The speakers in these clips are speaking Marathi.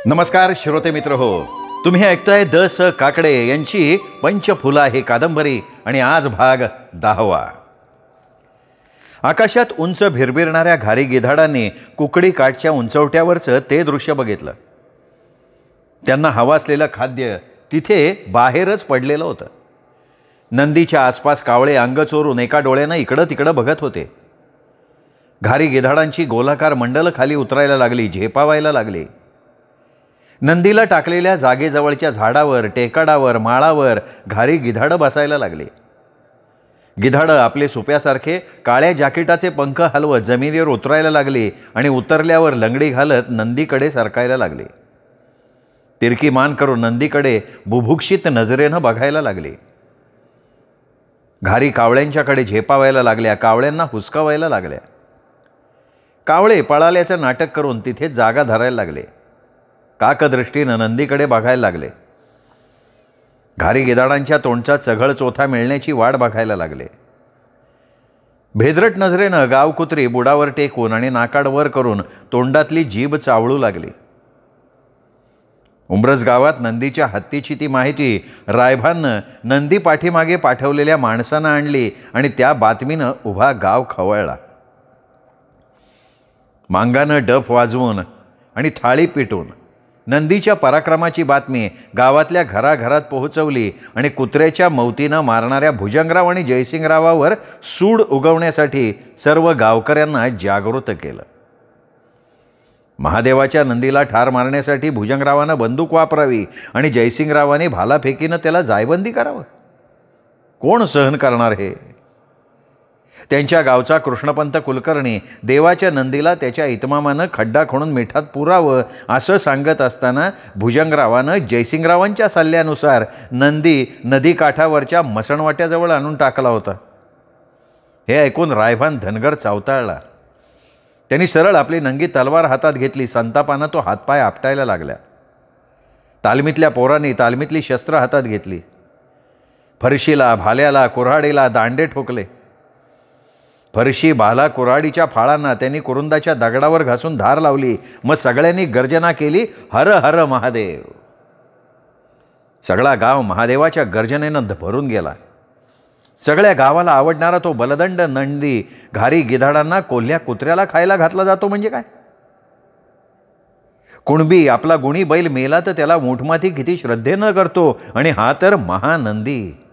नमस्कार श्रोते मित्र हो, तुम्ही ऐकताय द स काकडे यांची पंचफुला ही कादंबरी आणि आज भाग 10वा. आकाशात उंच भिरभिरणाऱ्या घारी गिधाडांनी कुकडी काठच्या उंचवट्यावरचं ते दृश्य बघितलं. त्यांना हवं असलेलं खाद्य तिथे बाहेरच पडलेलं होतं. नंदीच्या आसपास कावळे अंग चोरून एका डोळ्यानं इकडं तिकडं बघत होते. घारी गिधाडांची गोलाकार मंडलं खाली उतरायला लागली, झेपावायला लागली. नंदीला टाकलेल्या जागेजवळच्या झाडावर, टेकाडावर, माळावर घारी गिधाडं बसायला लागली. गिधाडं आपले सुप्यासारखे काळ्या जॅकेटाचे पंख हलवत जमिनीवर उतरायला लागली आणि उतरल्यावर लंगडी घालत नंदीकडे सरकायला लागली. तिरकी मान करून नंदीकडे बुभुक्षित नजरेनं बघायला लागली. घारी कावळ्यांच्याकडे झेपावायला लागल्या, कावळ्यांना हुसकावायला लागल्या. कावळे पळाल्याचं नाटक करून तिथेच जागा धरायला लागले. काकदृष्टीनं नंदीकडे बघायला लागले. घारी गिधाडांच्या तोंडचा चघळ चोथा मिळण्याची वाट बघायला लागले. भेदरट नजरेनं गावकुत्री बुडावर टेकून आणि नाकाड वर करून तोंडातली जीभ चावळू लागली. उंब्रज गावात नंदीच्या हत्तीची ती माहिती रायभाननं नंदी पाठीमागे पाठवलेल्या माणसानं आणली आणि त्या बातमीनं उभा गाव खवळला. मांगानं डफ वाजवून आणि थाळी पिटून नंदीच्या पराक्रमाची बातमी गावातल्या घराघरात पोहोचवली आणि कुत्र्याच्या मौतीनं मारणाऱ्या भुजंगराव आणि जयसिंगरावावर सूड उगवण्यासाठी सर्व गावकऱ्यांना जागृत केलं. महादेवाच्या नंदीला ठार मारण्यासाठी भुजंगरावानं बंदूक वापरावी आणि जयसिंगरावाने भालाफेकीनं त्याला जायबंदी करावं. कोण सहन करणार हे? त्यांच्या गावचा कृष्णपंत कुलकर्णी देवाच्या नंदीला त्याच्या इतमामानं खड्डा खणून मिठात पुरावं असं सांगत असताना भुजंगरावानं जयसिंगरावांच्या सल्ल्यानुसार नंदी नदीकाठावरच्या मसणवाट्याजवळ आणून टाकला होता. हे ऐकून रायभान धनगर चावताळला. त्यांनी सरळ आपली नंगी तलवार हातात घेतली. संतापानं तो हातपाय आपटायला लागला. तालमीतल्या पोरांनी तालमीतली शस्त्र हातात घेतली. फरशीला, भाल्याला, कुऱ्हाडीला दांडे ठोकले. फरशी, भाला, कुऱ्हाडीच्या फाळांना त्यांनी कुरुंदाच्या दगडावर घासून धार लावली. मग सगळ्यांनी गर्जना केली, हर हर महादेव. सगळा गाव महादेवाच्या गर्जनेनं भरून गेला. सगळ्या गावाला आवडणारा तो बलदंड नंदी घारी गिधाडांना कोल्ह्या कुत्र्याला खायला घातला जातो म्हणजे काय? कुणबी आपला गुणी बैल मेला तर त्याला मोठमाती किती श्रद्धेनं करतो आणि हा तर महानंदी.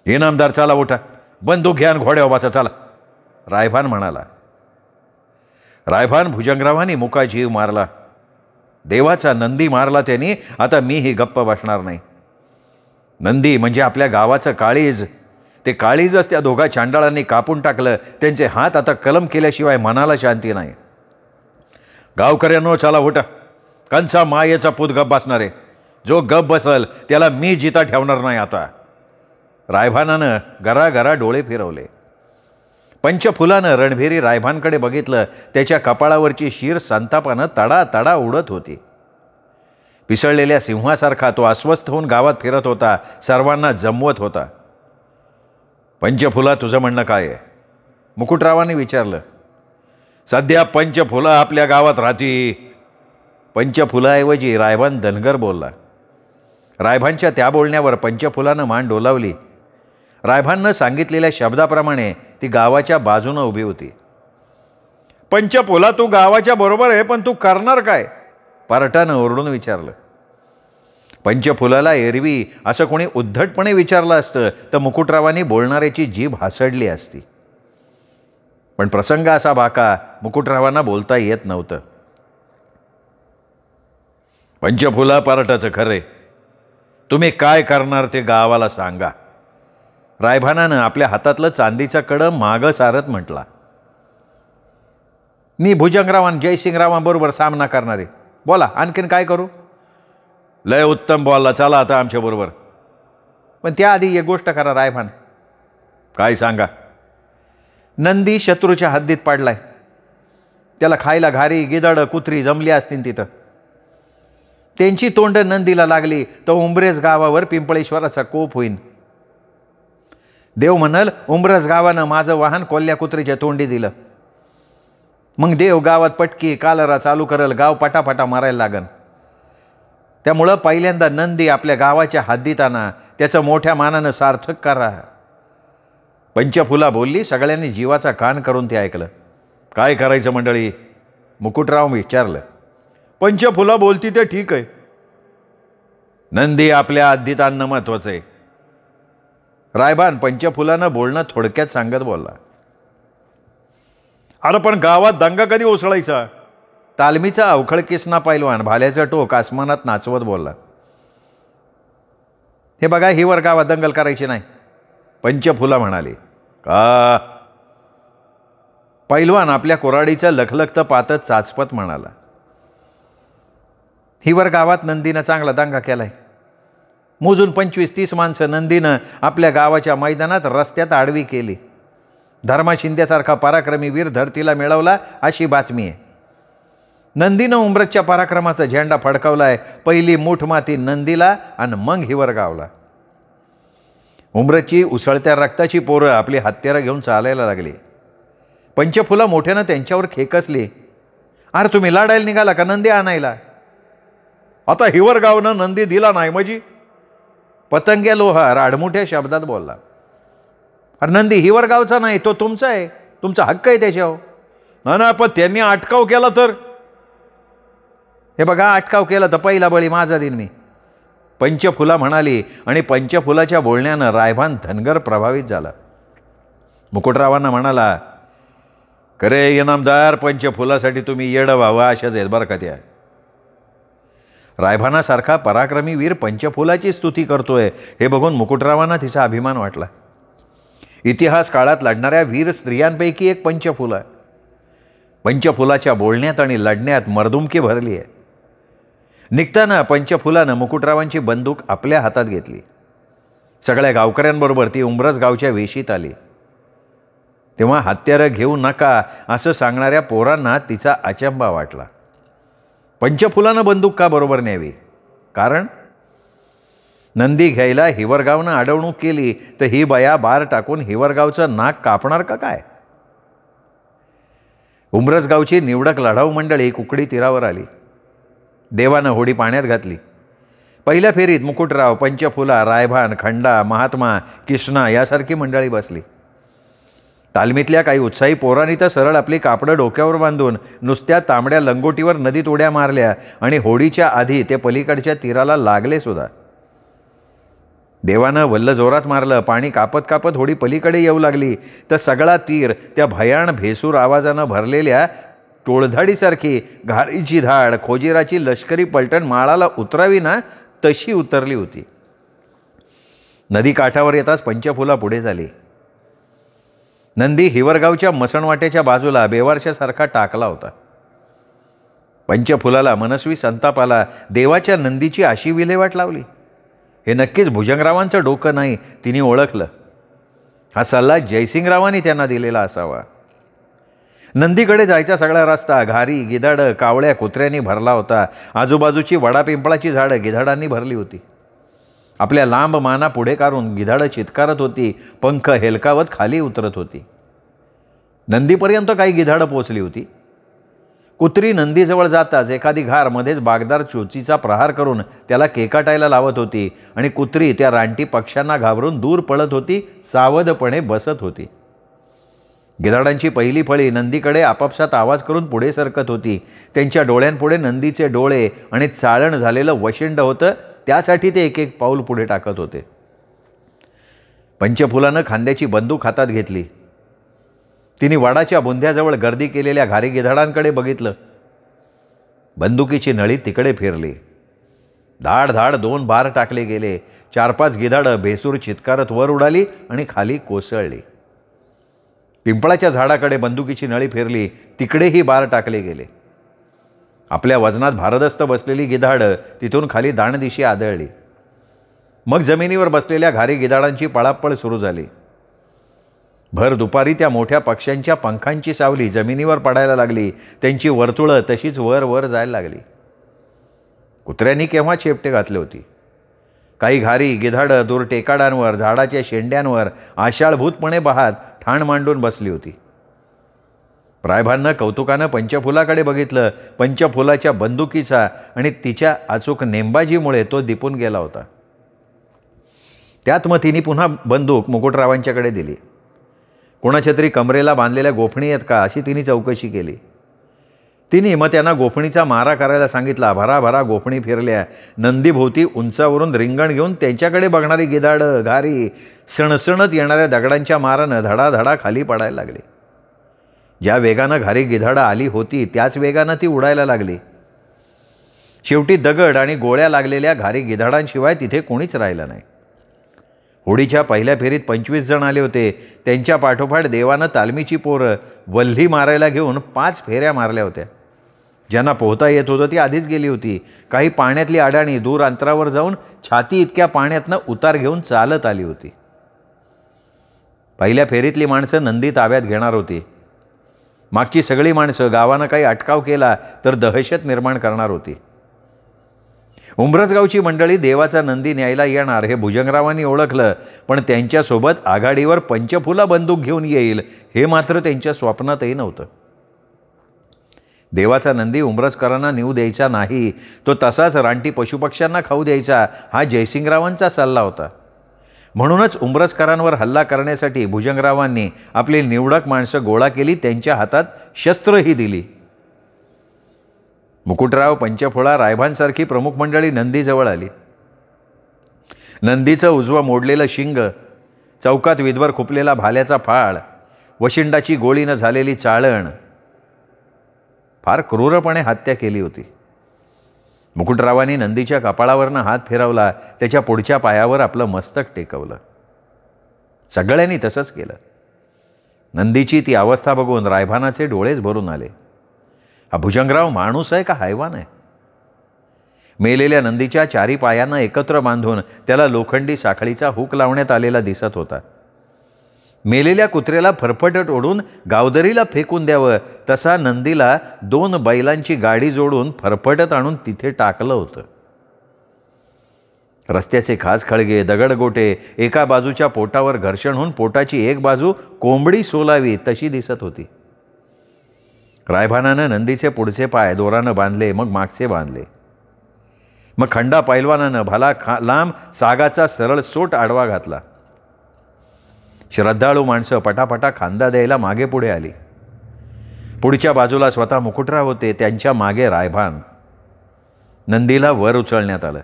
इनामदार चला उठा, बंदूक घ्या आणि घोड्यावर बसा चला, रायभान म्हणाला. रायभान भुजंगरावांनी मुका जीव मारला. देवाचा नंदी मारला त्यांनी, आता मीही गप्प बसणार नाही. नंदी म्हणजे आपल्या गावाचं काळीज. ते काळीजच त्या दोघा चांडाळांनी कापून टाकलं. त्यांचे हात आता कलम केल्याशिवाय मनाला शांती नाही. गावकऱ्यांनो चला उठा, कंचा मायेचा पूत गप बसणार आहे. जो गप बसल त्याला मी जिता ठेवणार नाही. आता रायभानानं घराघरा डोळे फिरवले. पंचफुलानं रणभेरी रायभानकडे बघितलं. त्याच्या कपाळावरची शीर संतापानं तडा तडा उडत होती. पिसळलेल्या सिंहासारखा तो अस्वस्थ होऊन गावात फिरत होता, सर्वांना जमवत होता. पंचफुला, तुझं म्हणणं काय आहे? मुकुटरावांनी विचारलं. सध्या पंचफुला आपल्या गावात राहती. पंचफुलाऐवजी रायभान धनगर बोलला. रायभानच्या त्या बोलण्यावर पंचफुलानं मान डोलावली. रायभाननं सांगितलेल्या शब्दाप्रमाणे ती गावाच्या बाजूनं उभी होती. पंचफुला, तू गावाच्या बरोबर आहे, पण तू करणार काय? पारटानं ओरडून विचारलं. पंचफुलाला एरवी असं कोणी उद्धटपणे विचारलं असतं तर मुकुटरावांनी बोलणाऱ्याची जीभ हासडली असती. पण प्रसंग असा बाका, मुकुटरावांना बोलता येत नव्हतं. पंचफुला, पारटाचं खरंय, तुम्ही काय करणार ते गावाला सांगा. रायभानानं आपल्या हातातलं चांदीचा कडं मागं सारत म्हटला. मी भुजंगरावान जयसिंगरावांबरोबर सामना करणारे. बोला, आणखीन काय करू? लय उत्तम बोलला, चला आता आमच्याबरोबर. पण त्याआधी एक गोष्ट करा रायभान. काय सांगा? नंदी शत्रूच्या हद्दीत पडलाय. त्याला खायला घारी, गिधाडं, कुत्री जमली असतील तिथं. त्यांची तोंड नंदीला लागली तर उंब्रेज गावावर पिंपळेश्वराचा कोप होईन. देव म्हणाल, उंब्रज गावानं माझं वाहन कोल्ह्या कुत्रीच्या तोंडी दिलं. मग देव गावात पटकी कालरा चालू करल, गाव पटापटा मारायला लागन. त्यामुळं पहिल्यांदा नंदी आपल्या गावाच्या हद्दीत आणा, त्याचं मोठ्या मानानं सार्थक करा. पंचफुला बोलली. सगळ्यांनी जीवाचा कान करून ते ऐकलं. काय करायचं मंडळी? मुकुटराव विचारलं. पंचफुला बोलती ते ठीक आहे. नंदी आपल्या हद्दीत आणणं महत्वाचं आहे. रायबान पंचफुलानं बोलणं थोडक्यात सांगत बोलला. अरे पण गावात दंगा कधी उसळायचा? तालमीचा अवखळ किसना पैलवान भाल्याचं टोक आसमानात नाचवत बोलला. हे बघा, हिवर गावात दंगल करायची नाही, पंचफुला म्हणाली. का? पैलवान आपल्या कोराडीचं लखलखतं पातत चाचपत म्हणाला. हिवर गावात नंदीनं चांगला दंगा केलाय. मोजून 25-30 माणसं नंदीनं आपल्या गावाच्या मैदानात रस्त्यात आडवी केली. धर्मा शिंद्यासारखा पराक्रमी वीर धरतीला मिळवला अशी बातमी आहे. नंदीनं उमरतच्या पराक्रमाचा झेंडा फडकावलाय. पहिली मूठ माती नंदीला आणि मग हिवर गावला. उमरतची उसळत्या रक्ताची पोरं आपली हत्यारं घेऊन चालायला लागली. पंचफुला मोठ्यानं त्यांच्यावर खेकसली. अरे तुम्ही लढायला निघाला का नंदी आणायला? आता हिवर गावनं नंदी दिला नाही म्हणजे? पतंग्या लोहार आडमुठ्या शब्दात बोलला. अरे नंदी हिवर गावचा नाही, तो तुमचा आहे, तुमचा हक्क आहे त्याच्यावर. ना पण त्यांनी अटकाव केला तर? हे बघा, अटकाव केला तर पहिला बळी माझा दिन मी, पंचफुला म्हणाली. आणि पंचफुलाच्या बोलण्यानं रायभान धनगर प्रभावित झाला. मुकुटरावांना म्हणाला, खरे इनामदार, पंचफुलासाठी तुम्ही येडं व्हावं अशाच आहेत बरं का त्या. रायभानासारखा पराक्रमी वीर पंचफुलाची स्तुती करतोय हे बघून मुकुटरावांना तिचा अभिमान वाटला. इतिहास काळात लढणाऱ्या वीर स्त्रियांपैकी एक पंचफुला. पंचफुलाच्या बोलण्यात आणि लढण्यात मर्दुमकी भरली आहे. निघताना पंचफुलानं मुकुटरावांची बंदूक आपल्या हातात घेतली. सगळ्या गावकऱ्यांबरोबर ती उंबरस गावच्या वेशीत आली. तेव्हा हत्यारं घेऊ नका असं सांगणाऱ्या पोरांना तिचा अचंबा वाटला. पंचफुलानं बंदूक का बरोबर न्यावी? कारण नंदी घ्यायला हिवरगावनं अडवणूक केली तर ही बया बार टाकून हिवरगावचं नाक कापणार का काय? उमरस गावची निवडक लढाऊ मंडळी कुकडी तीरावर आली. देवानं होडी पाण्यात घातली. पहिल्या फेरीत मुकुटराव, पंचफुला, रायभान, खंडा, महात्मा, किष्णा यासारखी मंडळी बसली. तालमीतल्या काही उत्साही पोरांनी तर सरळ आपली कापडं डोक्यावर बांधून नुसत्या तांबड्या लंगोटीवर नदीत उड्या मारल्या आणि होडीच्या आधी ते पलीकडच्या तीराला लागले सुद्धा. देवानं वल्ल जोरात मारलं. पाणी कापत कापत होडी पलीकडे येऊ लागली तर सगळा तीर त्या भयाण भेसूर आवाजानं भरलेल्या टोळधाडीसारखी घारीची धाड, खोजीराची लष्करी पलटण माळाला उतरावी ना तशी उतरली होती. नदी काठावर येताच पंचफुला पुढे झाली. नंदी हिवरगावच्या मसणवाट्याच्या बाजूला बेवारशासारखा टाकला होता. पंचफुलाला मनस्वी संताप आला. देवाच्या नंदीची अशी विल्हेवाट लावली, हे नक्कीच भुजंगरावांचं डोकं नाही. तिने ओळखलं. हा सल्ला जयसिंगरावांनी त्यांना दिलेला असावा. नंदीकडे जायचा सगळा रस्ता घारी, गिधाडं, कावळ्या, कुत्र्यांनी भरला होता. आजूबाजूची वडापिंपळाची झाडं गिधाडांनी भरली होती. आपल्या लांब माना पुढे काढून गिधाडं चित्कारत होती. पंख हेलकावत खाली उतरत होती. नंदीपर्यंत काही गिधाडं पोचली होती. कुत्री नंदीजवळ जाताच एखादी घार मध्येच बागदार चोचीचा प्रहार करून त्याला केकाटायला लावत होती आणि कुत्री त्या रानटी पक्ष्यांना घाबरून दूर पळत होती, सावधपणे बसत होती. गिधाडांची पहिली फळी नंदीकडे आपापसात आवाज करून पुढे सरकत होती. त्यांच्या डोळ्यांपुढे नंदीचे डोळे आणि चाळण झालेलं वशिंड होतं, त्यासाठी ते एक एक पाऊल पुढे टाकत होते. पंचफुलानं खांद्याची बंदूक हातात घेतली. तिने वडाच्या बुंध्याजवळ गर्दी केलेल्या घारी गिधाडांकडे बघितलं. बंदुकीची नळी तिकडे फिरली. धाड धाड 2 बार टाकले गेले. 4-5 गिधाडं भेसूर चित्कारत वर उडाली आणि खाली कोसळली. पिंपळाच्या झाडाकडे बंदुकीची नळी फिरली. तिकडेही बार टाकले गेले. आपल्या वजनात भारदस्त बसलेली गिधाडं तिथून खाली दाणदिशी आदळली. मग जमिनीवर बसलेल्या घारी गिधाडांची पळापळ सुरू झाली. भर दुपारी त्या मोठ्या पक्ष्यांच्या पंखांची सावली जमिनीवर पडायला लागली. त्यांची वर्तुळं तशीच वर वर जायला लागली. कुत्र्यांनी केव्हा शेपटे घातले होती. काही घारी गिधाडं दूर टेकाडांवर, झाडाच्या शेंड्यांवर आशाळभूतपणे पाहत ठाण मांडून बसली होती. रायभांना कौतुकानं पंचफुलाकडे बघितलं. पंचफुलाच्या बंदुकीचा आणि तिच्या अचूक नेमबाजीमुळे तो दिपून गेला होता. त्यात मग तिने पुन्हा बंदूक मुकुटरावांच्याकडे दिली. कोणाच्या तरी कमरेला बांधलेल्या गोफणी आहेत का अशी तिने चौकशी केली. तिने मग त्यांना गोफणीचा मारा करायला सांगितला. भराभरा गोफणी फिरल्या. नंदीभोवती उंचावरून रिंगण घेऊन त्यांच्याकडे बघणारी गिधाडं घारी सणसणत येणाऱ्या दगडांच्या मारानं धडाधडा खाली पडायला लागली. ज्या वेगानं घारी गिधाडं आली होती त्याच वेगानं ती उडायला लागली. शेवटी दगड आणि गोळ्या लागलेल्या घारी गिधाडांशिवाय तिथे कोणीच राहिलं नाही. होडीच्या पहिल्या फेरीत 25 जण आले होते. त्यांच्या पाठोपाठ देवानं तालमीची पोरं वल्ही मारायला घेऊन 5 फेऱ्या मारल्या होत्या. ज्यांना पोहता येत होतं ती आधीच गेली होती. काही पाण्यातली अडाणी दूर अंतरावर जाऊन छाती इतक्या पाण्यातनं उतार घेऊन चालत आली होती. पहिल्या फेरीतली माणसं नंदी ताब्यात घेणार होती. मागची सगळी माणसं गावानं काही अटकाव केला तर दहशत निर्माण करणार होती. उंब्रजगावची मंडळी देवाचा नंदी न्यायला येणार हे भुजंगरावांनी ओळखलं, पण त्यांच्यासोबत आघाडीवर पंचफुला बंदूक घेऊन येईल हे मात्र त्यांच्या स्वप्नातही नव्हतं. देवाचा नंदी उंब्रजकरांना नेऊ द्यायचा नाही, तो तसाच रानटी पशुपक्ष्यांना खाऊ द्यायचा हा जयसिंगरावांचा सल्ला होता. म्हणूनच उंब्रजकरांवर हल्ला करण्यासाठी भुजंगरावांनी आपली निवडक माणसं गोळा केली. त्यांच्या हातात शस्त्रही दिली. मुकुटराव, पंचफुला, रायभांसारखी प्रमुख मंडळी नंदीजवळ आली. नंदीचं उजवं मोडलेलं शिंग, चौकात विधवर खुपलेला भाल्याचा फाळ, वशिंडाची गोळीनं झालेली चाळण, फार क्रूरपणे हत्या केली होती. मुकुटरावांनी नंदीच्या कपाळावरनं हात फिरवला. त्याच्या पुढच्या पायावर आपलं मस्तक टेकवलं. सगळ्यांनी तसंच केलं. नंदीची ती अवस्था बघून रायभानाचे डोळेच भरून आले. हा भुजंगराव माणूस आहे का हैवान आहे? मेलेल्या नंदीच्या 4 पायांना एकत्र बांधून त्याला लोखंडी साखळीचा हुक लावण्यात आलेला दिसत होता. मेलेल्या कुत्र्याला फरफटत ओढून गावदरीला फेकून द्यावं तसा नंदीला 2 बैलांची गाडी जोडून फरफटत आणून तिथे टाकलं होतं. रस्त्याचे खाचखळगे, दगडगोटे एका बाजूच्या पोटावर घर्षण होऊन पोटाची एक बाजू कोंबडी सोलावी तशी दिसत होती. रायभानानं नंदीचे पुढचे पाय दोरानं बांधले, मग मागचे बांधले. मग खंडा पैलवानानं भला लांब सागाचा सरळ सोट आडवा घातला. श्रद्धाळू माणसं पटापटा खांदा द्यायला मागे पुढे आली. पुढच्या बाजूला स्वतः मुकुटराव होते, त्यांच्या मागे रायभान. नंदीला वर उचलण्यात आलं.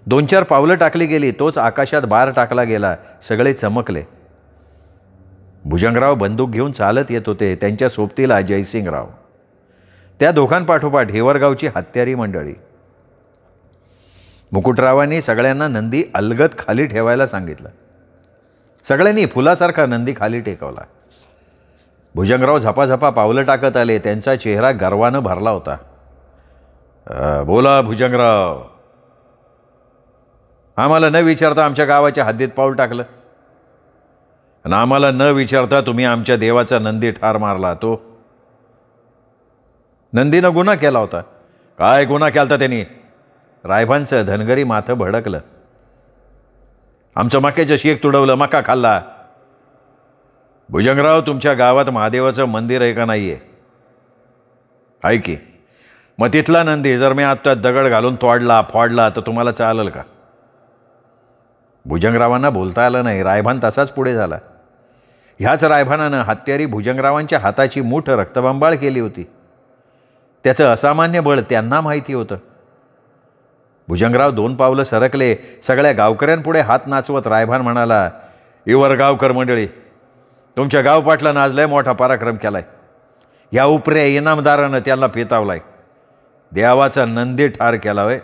2-4 पावलं टाकली गेली, तोच आकाशात बार टाकला गेला. सगळे चमकले. भुजंगराव बंदूक घेऊन चालत येत होते. त्यांच्या सोबतीला जयसिंगराव, त्या दोघांपाठोपाठ हिवरगावची हत्यारी मंडळी. मुकुटरावांनी सगळ्यांना नंदी अलगद खाली ठेवायला सांगितलं. सगळ्यांनी फुलासारखा नंदी खाली टेकवला. भुजंगराव झपाझपा पावलं टाकत आले. त्यांचा चेहरा गर्वानं भरला होता. बोला भुजंगराव, आम्हाला न विचारता आमच्या गावाच्या हद्दीत पाऊल टाकलं आणि आम्हाला न विचारता तुम्ही आमच्या देवाचा नंदी ठार मारला. तो नंदीनं गुन्हा केला होता. काय गुन्हा केला होता त्यांनी? रायभांचं धनगरी माथं भडकलं. आमचं मक्याचं शेक तुडवलं, मका खाल्ला. भुजंगराव, तुमच्या गावात महादेवाचं मंदिर आहे का नाही आहे? आहे की. मग तिथला नंदी जर मी आत्ता दगड घालून फोडला तर तुम्हाला चालेल का? भुजंगरावांना बोलता आलं नाही. रायभान तसाच पुढे झाला. ह्याच रायभानानं हत्यारी भुजंगरावांच्या हाताची मूठ रक्तबंबाळ केली होती. त्याचं असामान्य बळ त्यांना माहिती होतं. भुजंगराव 2 पावलं सरकले. सगळ्या गावकऱ्यांपुढे हात नाचवत रायभान म्हणाला, इवर गावकर मंडळी, तुमच्या गावपाटलानं आज लय मोठा पराक्रम केलाय. या उपऱ्या इनामदारानं त्यांना पितावलाय. देवाचा नंदी ठार केला होय.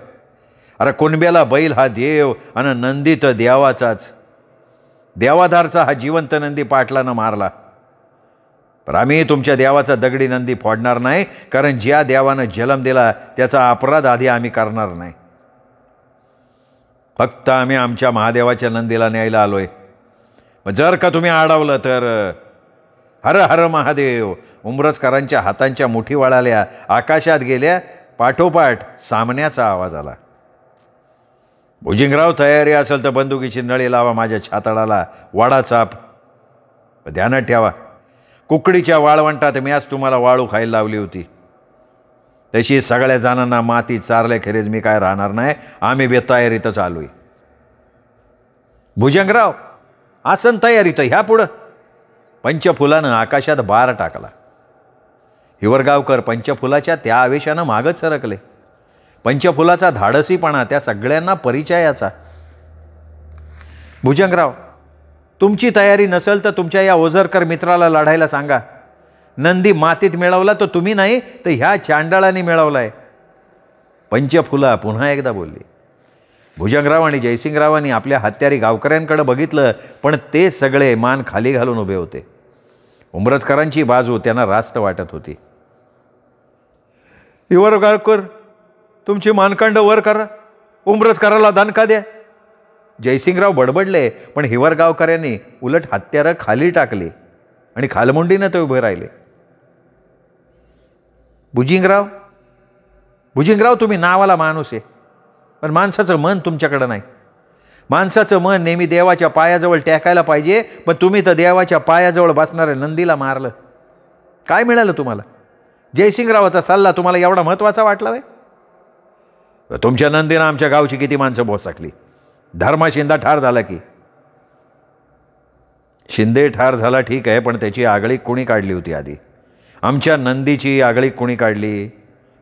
अरे कुणब्याला बैल हा देव आणि नंदी तर देवाचाच. देवाधारचा हा जिवंत नंदी पाटलानं मारला. पण आम्ही तुमच्या देवाचा दगडी नंदी फोडणार नाही, कारण ज्या देवानं जन्म दिला त्याचा अपराध आधी आम्ही करणार नाही. फक्त आम्ही आमच्या महादेवाच्या नंदीला न्यायला आलोय. मग जर का तुम्ही अडवलं तर हर हर महादेव. उंब्रजकरांच्या हातांच्या मुठी वळाल्या, आकाशात गेल्या. पाठोपाठ सामन्याचा आवाज आला. भुजंगराव, तयारी असेल तर बंदुकीची नळी लावा माझ्या छातडाला, वाडा चाप. ध्यानात ठेवा, कुकडीच्या वाळवंटात मी आज तुम्हाला वाळू खायला लावली होती, तशी सगळ्या जणांना माती चारल्याखेरीज मी काय राहणार नाही. आम्ही बेतयारीतच आलोय. भुजंगराव, आसन तयारीत, ह्या पुढं. पंचफुलानं आकाशात बार टाकला. हिवरगावकर पंचफुलाच्या त्या आवेशानं मागच सरकले. पंचफुलाचा धाडसीपणा त्या सगळ्यांना परिचयाचा. भुजंगराव, तुमची तयारी नसेल तर तुमच्या या ओझरकर मित्राला लढायला सांगा. नंदी मातीत मिळवला तो तुम्ही नाही, तर ह्या चांडाळाने मिळवलाय. पंचफुला पुन्हा एकदा बोलली. भुजंगराव आणि जयसिंगरावांनी आपल्या हत्यारी गावकऱ्यांकडे बघितलं, पण ते सगळे मान खाली घालून उभे होते. उमरजकरांची बाजू त्यांना रास्त वाटत होती. हिवरगावकर, तुमची मानकांड वर करा, उमरजकराला दणका द्या. जयसिंगराव बडबडले, पण हिवरगावकरांनी उलट हत्यारं खाली टाकली आणि खालमुंडीनं ते उभे राहिले. भुजंगराव, तुम्ही नावाला माणूस आहे, पण माणसाचं मन तुमच्याकडं नाही. माणसाचं मन नेहमी देवाच्या पायाजवळ टेकायला पाहिजे, पण तुम्ही तर देवाच्या पायाजवळ बसणाऱ्या नंदीला मारलं. काय मिळालं तुम्हाला? जयसिंगरावाचा सल्ला तुम्हाला एवढा महत्त्वाचा वाटला व्हय? तुमच्या नंदीनं आमच्या गावची किती माणसं भोसकली. धर्मा शिंदा ठार झाला की. शिंदे ठार झाला ठीक आहे, पण त्याची आगळीक कोणी काढली होती आधी? आमच्या नंदीची आगळीक कोणी काढली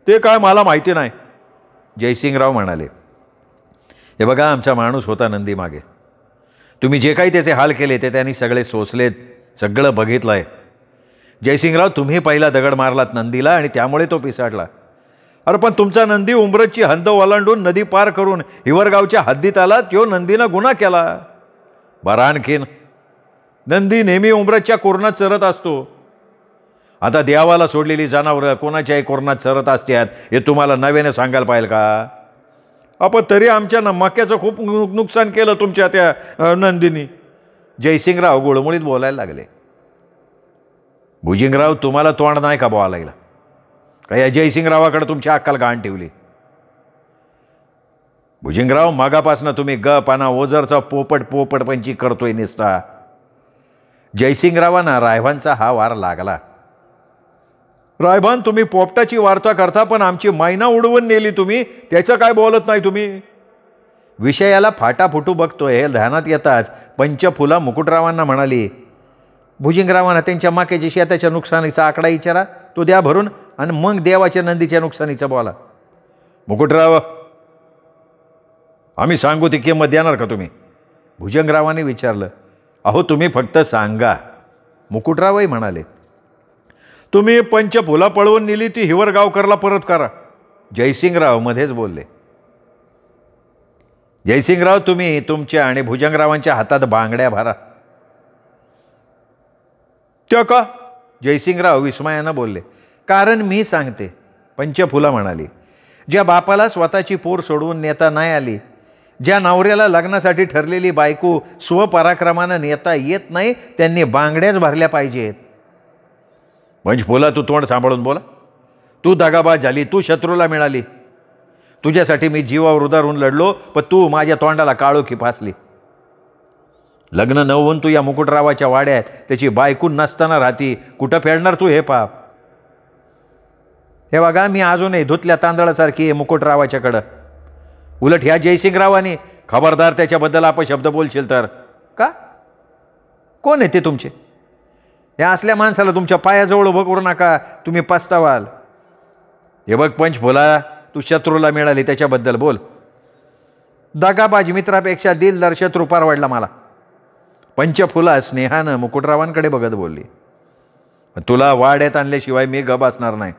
ते काय मला माहिती नाही. जयसिंगराव म्हणाले, हे बघा, आमचा माणूस होता नंदी मागे. तुम्ही जे काही त्याचे हाल केले ते त्यांनी सगळे सोसलेत, सगळं बघितलं आहे. जयसिंगराव, तुम्ही पहिला दगड मारलात नंदीला आणि त्यामुळे तो पिसाडला. अरे पण तुमचा नंदी उमरजची हद्द ओलांडून नदी पार करून हिवरगावच्या हद्दीत आला, तो नंदीनं गुन्हा केला. बरं, आणखीन नंदी नेहमी उमरजच्या कोरणात चरत असतो. आता देवाला सोडलेली जनावरं कोणाच्याही कोरणात चरत असतात हे तुम्हाला नव्याने सांगायला पाहिजे का? आपण तरी आमच्या मक्याचं खूप नुकसान केलं तुमच्या त्या नंदीनी. जयसिंगराव गोळमुळीत बोलायला लागले. भुजंगराव, तुम्हाला तोंड नाही का बोलायला लागला? का या जयसिंगरावाकडे तुमची अक्कल गहाण ठेवली? भुजंगराव, मागापासनं तुम्ही गपाना ओझरचा पोपटपंची करतोय निसता. जयसिंगरावांना रायभानचा हा वार लागला. रायभान, तुम्ही पोपटाची वार्ता करता, पण आमची मैना उडवून नेली तुम्ही, त्याचं काय बोलत नाही तुम्ही? विषयाला फाटाफुटू बघतोय हे ध्यानात येताच पंचफुला मुकुटरावांना म्हणाली, भुजंगरावांना त्यांच्या माकेच्या शेताच्या नुकसानीचा आकडा विचारा, तो द्या भरून, आणि मग देवाच्या नंदीच्या नुकसानीचं बोला. मुकुटराव, आम्ही सांगू ती किंमत देणार का तुम्ही? भुजंगरावांनी विचारलं. अहो, तुम्ही फक्त सांगा. मुकुटरावही म्हणाले, तुम्ही पंचफुला पळवून नेली ती हिवरगावकरला परत करा. जयसिंगराव मध्येच बोलले. जयसिंगराव, तुम्ही तुमच्या आणि भुजंगरावांच्या हातात बांगड्या भरा. त्या का? जयसिंगराव विस्मयानं बोलले. कारण मी सांगते. पंचफुला म्हणाली, ज्या बापाला स्वतःची पोर सोडवून नेता नाही आली, ज्या नवऱ्याला लग्नासाठी ठरलेली बायको स्वपराक्रमानं नेता येत नाही, त्यांनी बांगड्याच भरल्या पाहिजेत. पंचफुला, तू तोंड सांभाळून बोला. तू दगाबाज झाली, तू शत्रूला मिळाली. तुझ्यासाठी मी जीवावर उदारून लढलो, पण तू माझ्या तोंडाला काळोखी फासली. लग्न न होऊन तू या मुकुटरावाच्या वाड्यात त्याची बायको नसताना राहती. कुठं फेडणार तू हे पाप? हे बघा, मी अजूनही धुतल्या तांदळासारखी आहे मुकुटरावाच्याकडं. उलट ह्या जयसिंगरावांनी, खबरदार त्याच्याबद्दल अपशब्द बोलशील तर. का? कोण आहे ते तुमचे? या असल्या माणसाला तुमच्या पायाजवळ उभं करू नका, तुम्ही पस्तावाल. हे बघ पंचफुला, तू शत्रूला मिळाली त्याच्याबद्दल बोल. दगाबाज मित्रापेक्षा दिलदार शत्रू परवडला मला. पंचफुला स्नेहानं मुकुटरावांकडे बघत बोलली. तुला वाड्यात आणल्याशिवाय मी गप असणार नाही.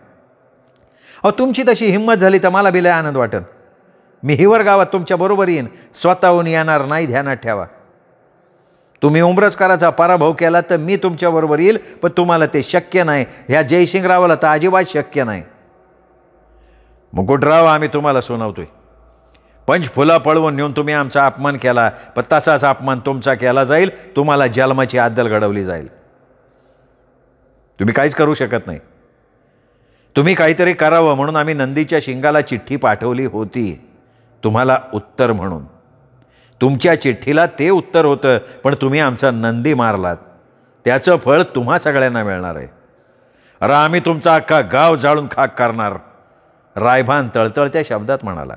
अहो, तुमची तशी हिंमत झाली तर मला बी लय आनंद वाटेल. मी हिवरगावात तुमच्या बरोबर येईन, स्वतःहून येणार नाही, ध्यानात ठेवा. तुम्ही उमरजकराचा पराभव केला तर मी तुमच्याबरोबर येईल, पण तुम्हाला ते शक्य नाही. ह्या जयसिंगरावाला तर अजिबात शक्य नाही. मुकुटराव, आम्ही तुम्हाला सुनावतोय. पंचफुला पळवून नेऊन तुम्ही आमचा अपमान केला, पण तसाच अपमान तुमचा केला जाईल. तुम्हाला जन्माची अद्दल घडवली जाईल. तुम्ही काहीच करू शकत नाही. तुम्ही काहीतरी करावं म्हणून आम्ही नंदीच्या शिंगाला चिठ्ठी पाठवली होती, तुम्हाला उत्तर म्हणून. तुमच्या चिठ्ठीला ते उत्तर होतं, पण तुम्ही आमचा नंदी मारलात. त्याचं फळ तुम्हा सगळ्यांना मिळणार आहे. अरे आम्ही तुमचा अख्खा गाव जाळून खाक करणार, रायभान तळतळत्या शब्दात म्हणाला.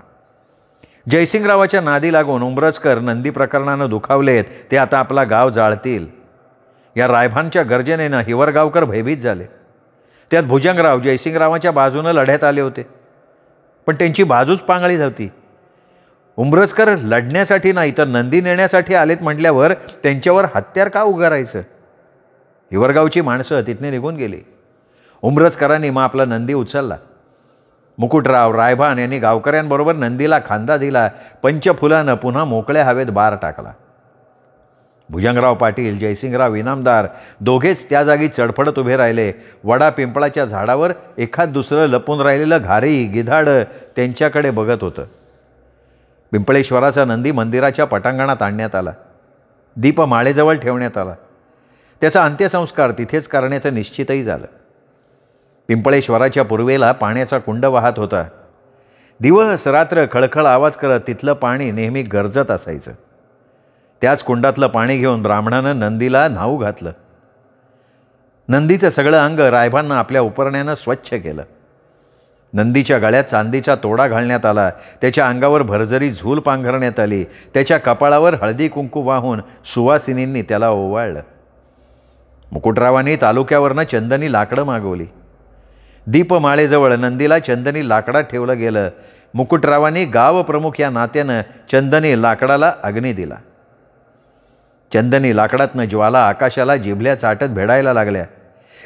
जयसिंगरावाच्या नादी लागून उंबरजकर नंदी प्रकरणानं दुखावलेत, ते आता आपला गाव जाळतील. या रायभानच्या गर्जनेनं हिवरगावकर भयभीत झाले. त्यात भुजंगराव जयसिंगरावाच्या बाजूनं लढ्यात आले होते, पण त्यांची बाजूच पांगळी होती. उंबरजकर लढण्यासाठी नाही तर नंदी नेण्यासाठी आलेत म्हटल्यावर त्यांच्यावर हत्यार का उगारायचं? हिवरगावची माणसं तिथने निघून गेली. उंबरजकरांनी मग आपला नंदी उचलला. मुकुटराव रायभान यांनी गावकऱ्यांबरोबर नंदीला खांदा दिला. पंचफुलानं पुन्हा मोकळ्या हवेत बार टाकला. भुजंगराव पाटील, जयसिंगराव इनामदार दोघेच त्या जागी चडफडत उभे राहिले. वडा पिंपळाच्या झाडावर एखाद दुसरं लपून राहिलेलं घारी गिधाडं त्यांच्याकडे बघत होतं. पिंपळेश्वराचा नंदी मंदिराच्या पटांगणात आणण्यात आला. दीप माळेजवळ ठेवण्यात आला. त्याचा अंत्यसंस्कार तिथेच करण्याचं निश्चितही झालं. पिंपळेश्वराच्या पूर्वेला पाण्याचा कुंड वाहत होता. दिवस रात्र खळखळ आवाज करत तिथलं पाणी नेहमी गरजत असायचं. त्याच कुंडातलं पाणी घेऊन ब्राह्मणानं नंदीला न्हाऊ घातलं. नंदीचं सगळं अंग रायभांना आपल्या उपरण्यानं स्वच्छ केलं. नंदीच्या गळ्यात चांदीचा तोडा घालण्यात आला. त्याच्या अंगावर भरजरी झूल पांघरण्यात आली. त्याच्या कपाळावर हळदी कुंकू वाहून सुवासिनींनी त्याला ओवाळलं. मुकुटरावांनी तालुक्यावरनं चंदनी लाकडं मागवली. दीपमाळेजवळ नंदीला चंदनी लाकडात ठेवलं गेलं. मुकुटरावांनी गावप्रमुख या नात्यानं चंदनी लाकडाला अग्नी दिला. चंदनी लाकडातनं ज्वाला आकाशाला जिभल्या चाटत भेडायला लागल्या.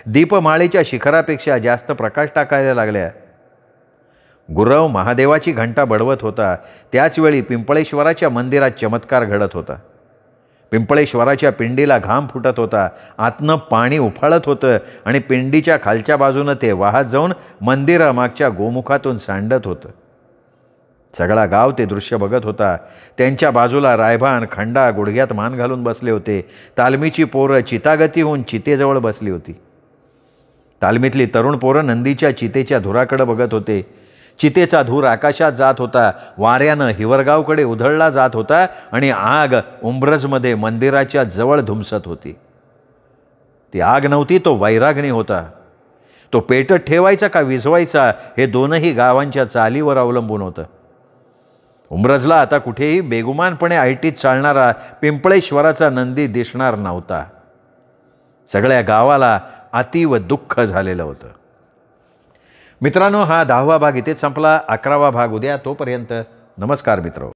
दीपमाळेच्या शिखरापेक्षा जास्त प्रकाश टाकायला लागल्या. गुरव महादेवाची घंटा बडवत होता. त्याचवेळी पिंपळेश्वराच्या मंदिरात चमत्कार घडत होता. पिंपळेश्वराच्या पिंडीला घाम फुटत होता. आतनं पाणी उफाळत होतं आणि पिंडीच्या खालच्या बाजूनं ते वाहत जाऊन मंदिरामागच्या गोमुखातून सांडत होतं. सगळा गाव ते दृश्य बघत होता. त्यांच्या बाजूला रायभान खंडा गुडघ्यात मान घालून बसले होते. तालमीची पोरं चितागती होऊन चितेजवळ बसली होती. तालमीतली तरुण पोरं नंदीच्या चितेच्या धुराकडे बघत होते. चितेचा धूर आकाशात जात होता. वाऱ्यानं हिवरगावकडे उधळला जात होता आणि आग उंबरजमध्ये मंदिराच्या जवळ धुमसत होती. ती आग नव्हती, तो वैराग्नी होता. तो पेटत ठेवायचा का विझवायचा हे दोनही गावांच्या चालीवर अवलंबून होतं. उंबरजला आता कुठेही बेगुमानपणे ऐटीत चालणारा पिंपळेश्वराचा नंदी दिसणार नव्हता. सगळ्या गावाला अतीव दुःख झालेलं होतं. मित्रांनो, हा 10वा भाग इथेच संपला. 11वा भाग उद्या. तोपर्यंत नमस्कार मित्र.